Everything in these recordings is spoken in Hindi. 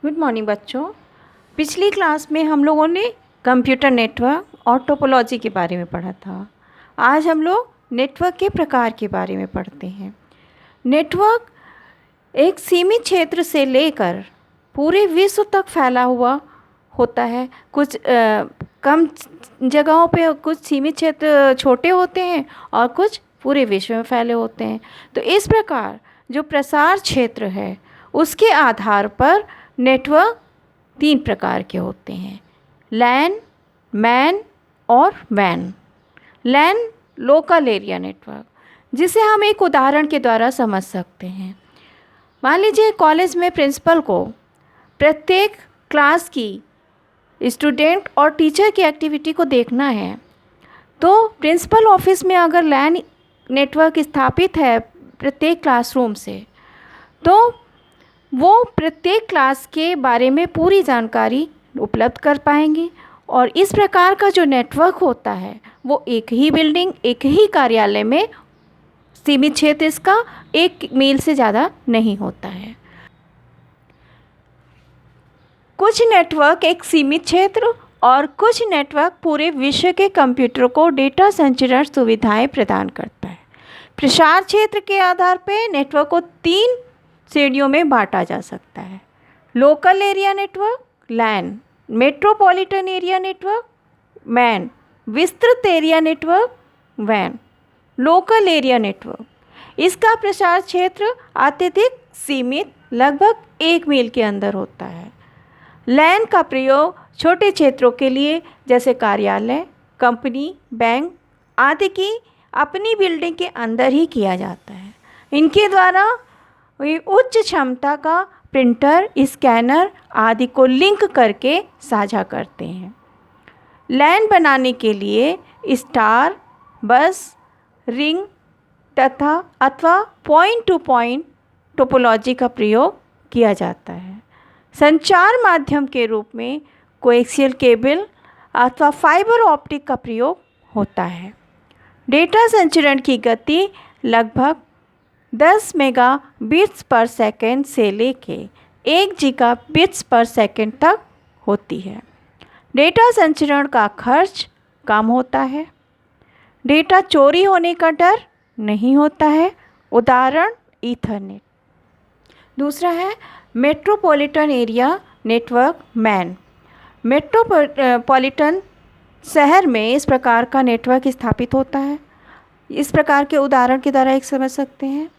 गुड मॉर्निंग बच्चों। पिछली क्लास में हम लोगों ने कंप्यूटर नेटवर्क और टोपोलॉजी के बारे में पढ़ा था। आज हम लोग नेटवर्क के प्रकार के बारे में पढ़ते हैं। नेटवर्क एक सीमित क्षेत्र से लेकर पूरे विश्व तक फैला हुआ होता है। कुछ कम जगहों पे कुछ सीमित क्षेत्र छोटे होते हैं और कुछ पूरे विश्व में फैले होते हैं। तो इस प्रकार जो प्रसार क्षेत्र है उसके आधार पर नेटवर्क 3 प्रकार के होते हैं: लैन, मैन और वैन। लैन लोकल एरिया नेटवर्क, जिसे हम एक उदाहरण के द्वारा समझ सकते हैं। मान लीजिए कॉलेज में प्रिंसिपल को प्रत्येक क्लास की स्टूडेंट और टीचर की एक्टिविटी को देखना है, तो प्रिंसिपल ऑफिस में अगर लैन नेटवर्क स्थापित है प्रत्येक क्लासरूम से, तो वो प्रत्येक क्लास के बारे में पूरी जानकारी उपलब्ध कर पाएंगे। और इस प्रकार का जो नेटवर्क होता है वो एक ही बिल्डिंग, एक ही कार्यालय में सीमित क्षेत्र इसका 1 मील से ज़्यादा नहीं होता है। कुछ नेटवर्क एक सीमित क्षेत्र और कुछ नेटवर्क पूरे विश्व के कंप्यूटर को डेटा संचरण सुविधाएं प्रदान करता है। प्रसार क्षेत्र के आधार पर नेटवर्क को 3 श्रेणियों में बांटा जा सकता है: local area network LAN, metropolitan area network MAN, विस्तृत एरिया नेटवर्क वैन। लोकल एरिया नेटवर्क, इसका प्रसार क्षेत्र अत्यधिक सीमित लगभग 1 मील के अंदर होता है। लैन का प्रयोग छोटे क्षेत्रों के लिए जैसे कार्यालय, कंपनी, बैंक आदि की अपनी बिल्डिंग के अंदर ही किया जाता है। इनके द्वारा उच्च क्षमता का प्रिंटर, स्कैनर आदि को लिंक करके साझा करते हैं। लैन बनाने के लिए स्टार, बस, रिंग अथवा पॉइंट टू पॉइंट टोपोलॉजी का प्रयोग किया जाता है। संचार माध्यम के रूप में कोएक्सियल केबल अथवा फाइबर ऑप्टिक का प्रयोग होता है। डेटा संचरण की गति लगभग 10 मेगाबिट्स पर सेकेंड से लेके 1 गीगाबिट्स पर सेकेंड तक होती है। डेटा संचरण का खर्च कम होता है। डेटा चोरी होने का डर नहीं होता है। उदाहरण ईथरनेट। दूसरा है metropolitan area network man. Metropolitan शहर में इस प्रकार का नेटवर्क स्थापित होता है। इस प्रकार के उदाहरण के द्वारा एक समझ सकते हैं।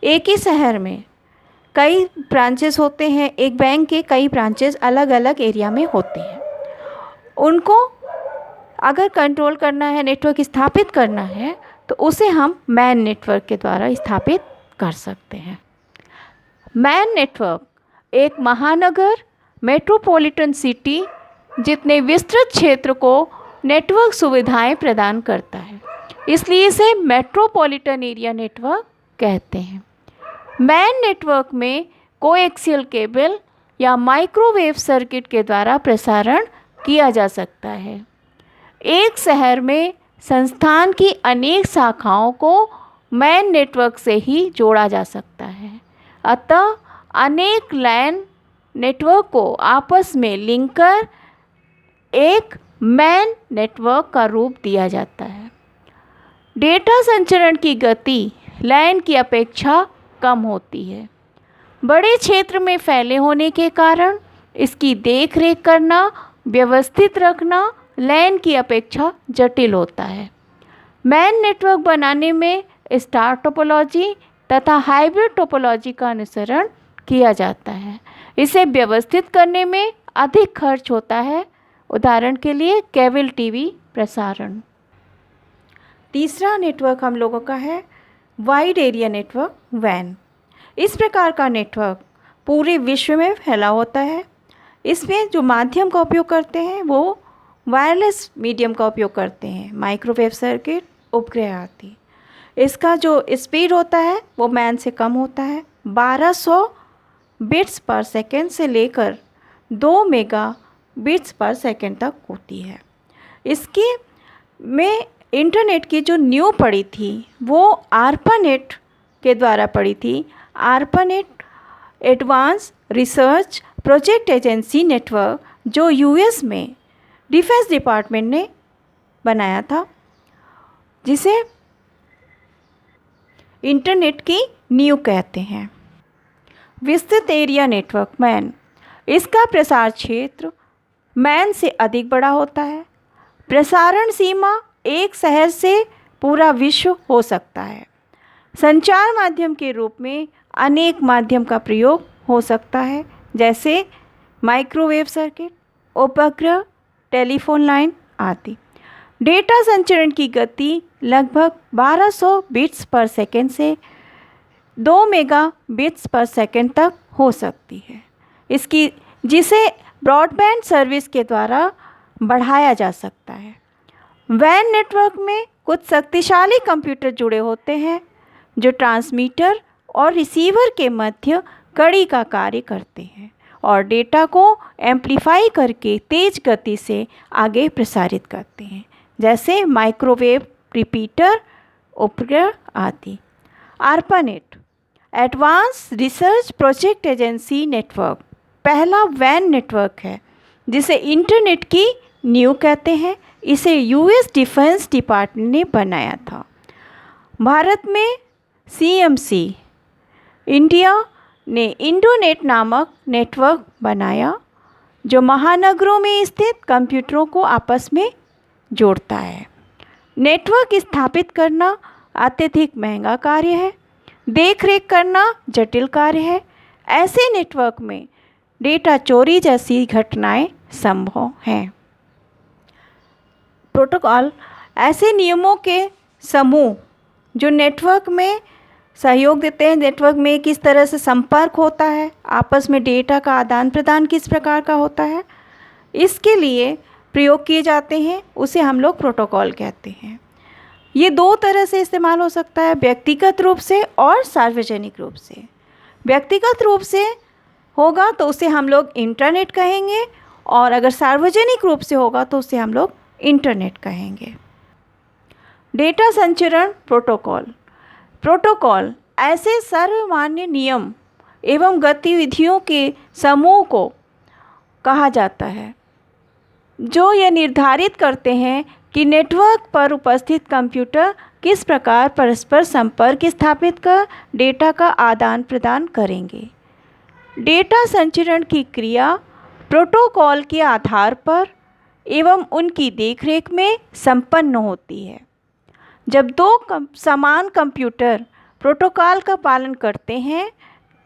एक ही शहर में कई ब्रांचेस होते हैं। एक बैंक के कई ब्रांचेस अलग अलग एरिया में होते हैं। उनको अगर कंट्रोल करना है, नेटवर्क स्थापित करना है, तो उसे हम मैन नेटवर्क के द्वारा स्थापित कर सकते हैं। मैन नेटवर्क एक महानगर, मेट्रोपॉलिटन सिटी जितने विस्तृत क्षेत्र को नेटवर्क सुविधाएं प्रदान करता है, इसलिए इसे मेट्रोपॉलिटन एरिया नेटवर्क कहते हैं। मैन नेटवर्क में कोएक्सियल केबल या माइक्रोवेव सर्किट के द्वारा प्रसारण किया जा सकता है। एक शहर में संस्थान की अनेक शाखाओं को मैन नेटवर्क से ही जोड़ा जा सकता है। अतः अनेक लैन नेटवर्क को आपस में लिंक कर एक मैन नेटवर्क का रूप दिया जाता है। डेटा संचरण की गति लैन की अपेक्षा कम होती है। बड़े क्षेत्र में फैले होने के कारण इसकी देखरेख करना, व्यवस्थित रखना लैन की अपेक्षा जटिल होता है। मैन नेटवर्क बनाने में स्टार टोपोलॉजी तथा हाइब्रिड टोपोलॉजी का अनुसरण किया जाता है। इसे व्यवस्थित करने में अधिक खर्च होता है। उदाहरण के लिए केबल टीवी प्रसारण। तीसरा नेटवर्क हम लोगों का है वाइड एरिया नेटवर्क वैन। इस प्रकार का नेटवर्क पूरे विश्व में फैला होता है। इसमें जो माध्यम का उपयोग करते हैं वो वायरलेस मीडियम का उपयोग करते हैं, माइक्रोवेव सर्किट, उपग्रह आदि। इसका जो स्पीड होता है वो मैन से कम होता है। 1200 बिट्स पर सेकेंड से लेकर 2 मेगाबिट्स पर सेकेंड तक होती है। इसके में इंटरनेट की जो न्यू पड़ी थी वो आर्पानेट के द्वारा पड़ी थी। ARPANET advance research project agency network जो यूएस में डिफेंस डिपार्टमेंट ने बनाया था, जिसे इंटरनेट की नींव कहते हैं। विस्तृत एरिया नेटवर्क मैन, इसका प्रसार क्षेत्र मैन से अधिक बड़ा होता है। प्रसारण सीमा एक शहर से पूरा विश्व हो सकता है। संचार माध्यम के रूप में अनेक माध्यम का प्रयोग हो सकता है, जैसे माइक्रोवेव सर्किट, उपग्रह, टेलीफोन लाइन आदि। डेटा संचरण की गति लगभग 1200 बिट्स पर सेकंड से 2 मेगा बिट्स पर सेकंड तक हो सकती है, जिसे ब्रॉडबैंड सर्विस के द्वारा बढ़ाया जा सकता है। वैन नेटवर्क में कुछ शक्तिशाली कंप्यूटर जुड़े होते हैं जो ट्रांसमीटर और रिसीवर के मध्य कड़ी का कार्य करते हैं और डेटा को एम्पलीफाई करके तेज गति से आगे प्रसारित करते हैं, जैसे माइक्रोवेव रिपीटर, उपग्रह आदि। ARPANET, advance research project agency network, पहला वैन नेटवर्क है जिसे इंटरनेट की नींव कहते हैं। इसे यूएस डिफेंस डिपार्टमेंट ने बनाया था। भारत में सीएमसी इंडिया ने इंडोनेट नामक नेटवर्क बनाया जो महानगरों में स्थित कंप्यूटरों को आपस में जोड़ता है। नेटवर्क स्थापित करना अत्यधिक महंगा कार्य है, देखरेख करना जटिल कार्य है। ऐसे नेटवर्क में डेटा चोरी जैसी घटनाएं संभव हैं। प्रोटोकॉल, ऐसे नियमों के समूह जो नेटवर्क में सहयोग देते हैं। नेटवर्क में किस तरह से संपर्क होता है, आपस में डेटा का आदान प्रदान किस प्रकार का होता है, इसके लिए प्रयोग किए जाते हैं, उसे हम लोग प्रोटोकॉल कहते हैं। ये दो तरह से इस्तेमाल हो सकता है, व्यक्तिगत रूप से और सार्वजनिक रूप से। व्यक्तिगत रूप से होगा तो उसे हम लोग इंटरनेट कहेंगे, और अगर सार्वजनिक रूप से होगा तो उसे हम लोग इंटरनेट कहेंगे। डेटा संचरण प्रोटोकॉल। प्रोटोकॉल ऐसे सर्वमान्य नियम एवं गतिविधियों के समूह को कहा जाता है जो यह निर्धारित करते हैं कि नेटवर्क पर उपस्थित कंप्यूटर किस प्रकार परस्पर संपर्क स्थापित कर डेटा का आदान प्रदान करेंगे। डेटा संचरण की क्रिया प्रोटोकॉल के आधार पर एवं उनकी देखरेख में संपन्न होती है। जब दो समान कंप्यूटर प्रोटोकॉल का पालन करते हैं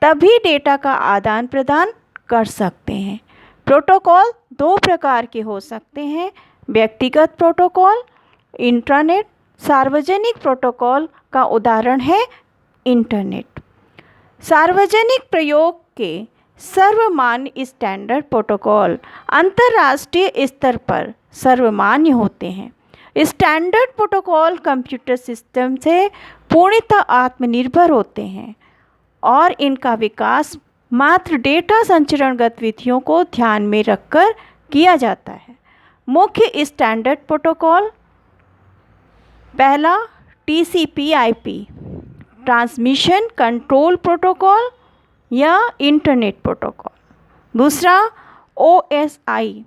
तभी डेटा का आदान प्रदान कर सकते हैं। प्रोटोकॉल दो प्रकार के हो सकते हैं, व्यक्तिगत प्रोटोकॉल, इंट्रानेट। सार्वजनिक प्रोटोकॉल का उदाहरण है इंटरनेट। सार्वजनिक प्रयोग के सर्वमान्य स्टैंडर्ड प्रोटोकॉल अंतर्राष्ट्रीय स्तर पर सर्वमान्य होते हैं। स्टैंडर्ड प्रोटोकॉल कंप्यूटर सिस्टम से पूर्णतः आत्मनिर्भर होते हैं और इनका विकास मात्र डेटा संचरण गतिविधियों को ध्यान में रखकर किया जाता है। मुख्य स्टैंडर्ड प्रोटोकॉल, पहला TCP/IP ट्रांसमिशन कंट्रोल प्रोटोकॉल या इंटरनेट प्रोटोकॉल। दूसरा OSI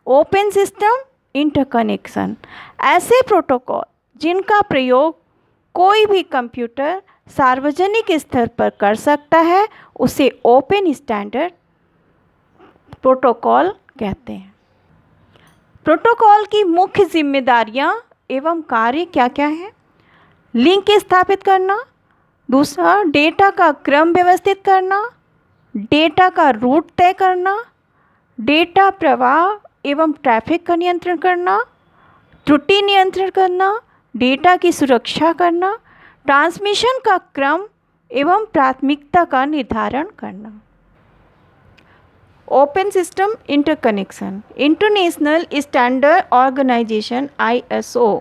ओपन सिस्टम इंटरकनेक्शन। ऐसे प्रोटोकॉल जिनका प्रयोग कोई भी कंप्यूटर सार्वजनिक स्तर पर कर सकता है उसे ओपन स्टैंडर्ड प्रोटोकॉल कहते हैं। प्रोटोकॉल की मुख्य जिम्मेदारियां एवं कार्य क्या क्या हैं? लिंक स्थापित करना, दूसरा डेटा का क्रम व्यवस्थित करना, डेटा का रूट तय करना, डेटा प्रवाह एवं ट्रैफिक का नियंत्रण करना, त्रुटि नियंत्रण करना, डेटा की सुरक्षा करना, ट्रांसमिशन का क्रम एवं प्राथमिकता का निर्धारण करना। Open system interconnection. International standard organization ISO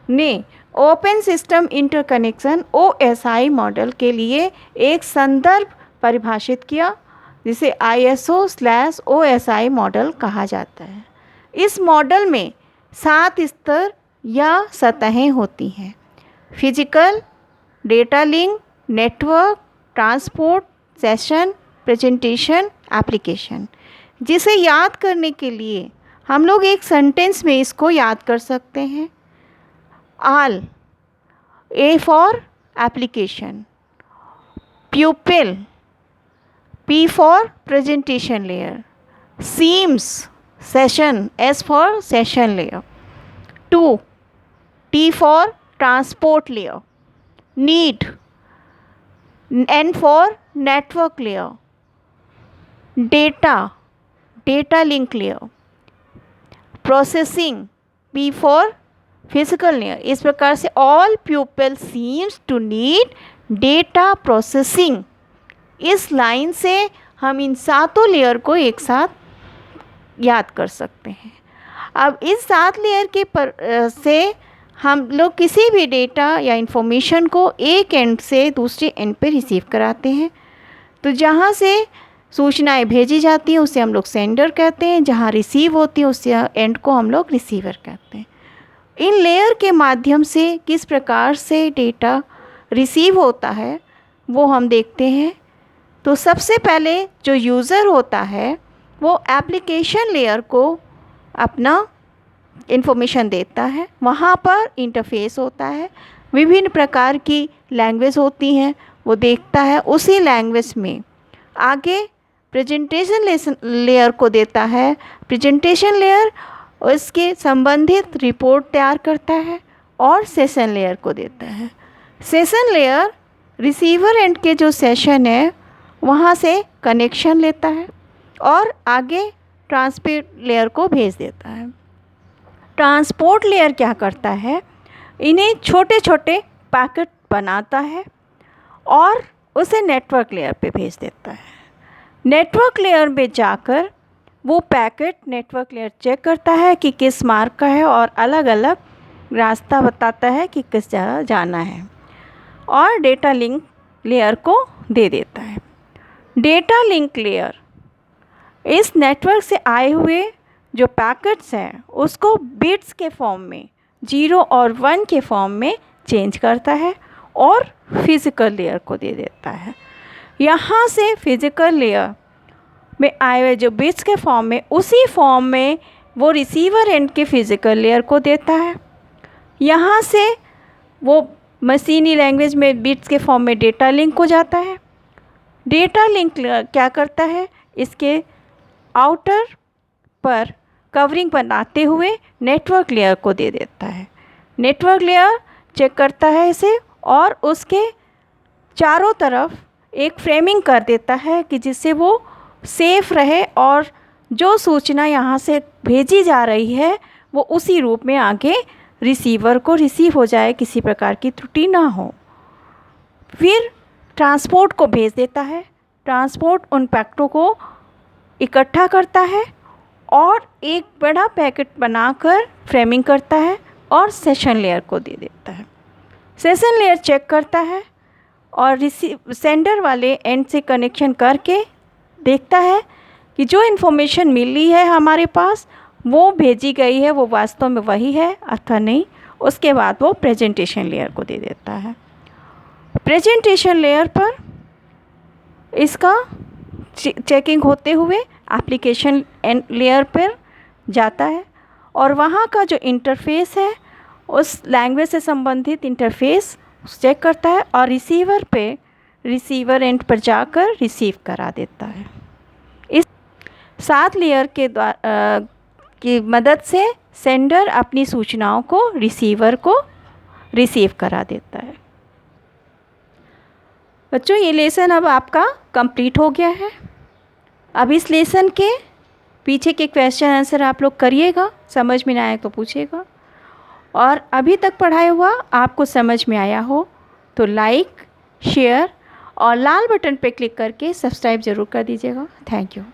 ने open system interconnection OSI model के लिए एक संदर्भ परिभाषित किया जिसे ISO/OSI मॉडल कहा जाता है। इस मॉडल में 7 स्तर या सतहें होती हैं: physical, data link, network, transport, session, presentation application, जिसे याद करने के लिए हम लोग एक सेंटेंस में इसको याद कर सकते हैं। All, A for application, pupil, P for presentation layer, seams, session, S for session layer, 2, T for transport layer, need, N for network layer, data, data link layer, processing, P for physical layer। इस प्रकार से all pupil seems to need data processing। इस लाइन से हम इन सातों लेयर को एक साथ याद कर सकते हैं। अब इस 7 लेयर के से हम लोग किसी भी डेटा या इन्फॉर्मेशन को एक एंड से दूसरे एंड पे रिसीव कराते हैं। तो जहाँ से सूचनाएं भेजी जाती हैं उसे हम लोग सेंडर कहते हैं, जहाँ रिसीव होती है उस एंड को हम लोग रिसीवर कहते हैं। इन लेयर के माध्यम से किस प्रकार से डेटा रिसीव होता है वो हम देखते हैं। तो सबसे पहले जो यूज़र होता है वो एप्लीकेशन लेयर को अपना इन्फॉर्मेशन देता है। वहाँ पर इंटरफेस होता है, विभिन्न प्रकार की लैंग्वेज होती हैं, वो देखता है। उसी लैंग्वेज में आगे प्रेजेंटेशन लेयर को देता है। प्रेजेंटेशन लेयर उसके संबंधित रिपोर्ट तैयार करता है और सेशन लेयर को देता है। सेशन लेयर रिसीवर एंड के जो सेशन है वहाँ से कनेक्शन लेता है और आगे ट्रांसपोर्ट लेयर को भेज देता है। ट्रांसपोर्ट लेयर क्या करता है, इन्हें छोटे छोटे पैकेट बनाता है और उसे नेटवर्क लेयर पे भेज देता है। नेटवर्क लेयर में जाकर वो पैकेट नेटवर्क लेयर चेक करता है कि किस मार्ग का है और अलग अलग रास्ता बताता है कि किस जगह जाना है और डेटा लिंक लेयर को दे देता है। डेटा लिंक लेयर इस नेटवर्क से आए हुए जो पैकेट्स हैं उसको बिट्स के फॉर्म में 0 और 1 के फॉर्म में चेंज करता है और फिज़िकल लेयर को दे देता है। यहाँ से फिज़िकल लेयर में आए हुए जो बिट्स के फॉर्म में उसी फॉर्म में वो रिसीवर एंड के फिज़िकल लेयर को देता है। यहाँ से वो मशीनी लैंग्वेज में बिट्स के फॉर्म में डेटा लिंक हो जाता है। डेटा लिंक क्या करता है, इसके आउटर पर कवरिंग बनाते हुए नेटवर्क लेयर को दे देता है। नेटवर्क लेयर चेक करता है इसे और उसके चारों तरफ एक फ्रेमिंग कर देता है कि जिससे वो सेफ रहे और जो सूचना यहाँ से भेजी जा रही है वो उसी रूप में आगे रिसीवर को रिसीव हो जाए, किसी प्रकार की त्रुटि ना हो। फिर ट्रांसपोर्ट को भेज देता है। ट्रांसपोर्ट उन पैकेटों को इकट्ठा करता है और एक बड़ा पैकेट बनाकर फ्रेमिंग करता है और सेशन लेयर को दे देता है। सेशन लेयर चेक करता है और सेंडर वाले एंड से कनेक्शन करके देखता है कि जो इन्फॉर्मेशन मिली है हमारे पास वो भेजी गई है वो वास्तव में वही है अथवा नहीं। उसके बाद वो प्रेजेंटेशन लेयर को दे देता है। प्रेजेंटेशन लेयर पर इसका चेकिंग होते हुए एप्लीकेशन लेयर पर जाता है और वहाँ का जो इंटरफेस है उस लैंग्वेज से संबंधित इंटरफेस चेक करता है और रिसीवर एंड पर जाकर रिसीव करा देता है। इस 7 लेयर के द्वारा की मदद से सेंडर अपनी सूचनाओं को रिसीवर को रिसीव करा देता है। बच्चों, ये लेसन अब आपका कंप्लीट हो गया है। अब इस लेसन के पीछे के क्वेश्चन आंसर आप लोग करिएगा, समझ में ना आए तो पूछिएगा। और अभी तक पढ़ाया हुआ आपको समझ में आया हो तो लाइक, शेयर और लाल बटन पर क्लिक करके सब्सक्राइब ज़रूर कर दीजिएगा। Thank you.